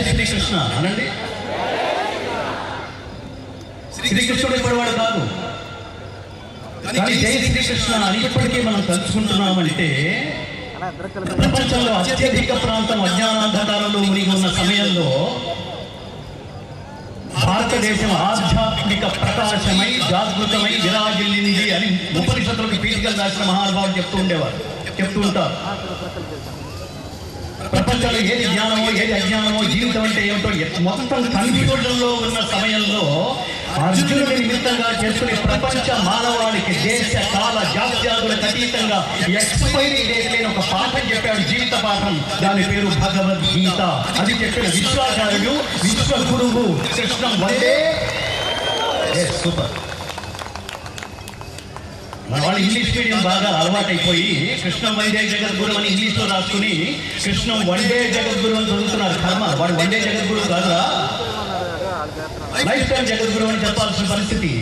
శ్రీకృష్ణ అనండి. శ్రీకృష్ణుడు ఇప్పటివాడు కాదు, కానీ జై శ్రీకృష్ణ అని ఇప్పటికీ మనం తలుచుకుంటున్నామంటే ప్రపంచంలో అత్యధిక ప్రాంతం అజ్ఞానాంధకారంలో మునిగి ఉన్న సమయంలో భారతదేశం ఆధ్యాత్మిక ప్రకాశమై జాగృతమై విరాజిల్లింది అని ఉపనిషత్తులకు పీఠికలు రాసిన మహానుభావులు చెప్తూ ఉంటారు. ప్రపంచంలో ఏది జ్ఞానమో ఏది అజ్ఞానమో, జీవితం అంటే ఏమిటో మొత్తం కన్ఫ్యూజన్లో ఉన్న సమయంలో అర్జునుడి నిమిత్తంగా చేసుకునే ప్రపంచ మానవాళికి దేశ కాల జాత్యాదులకు అతీతంగా ఎక్స్పైరీ డేట్ లేని ఒక పాఠం చెప్పాడు, జీవిత పాఠం. దాని పేరు భగవద్గీత. అది చెప్పిన విశ్వాచార్యుడు, విశ్వగురువు కృష్ణం వందే. సూపర్. మన వాళ్ళు ఇంగ్లీష్ మీడియం బాగా అలవాటైపోయి కృష్ణం వందే జగద్గురు అని ఇంగ్లీష్లో రాసుకుని కృష్ణం వండే జగద్గురు అని చదువుతున్నారు. కర్మ, వాడు వండే జగద్గురు కాదురా, లైఫ్ టైం జగద్గురు అని చెప్పాల్సిన పరిస్థితి.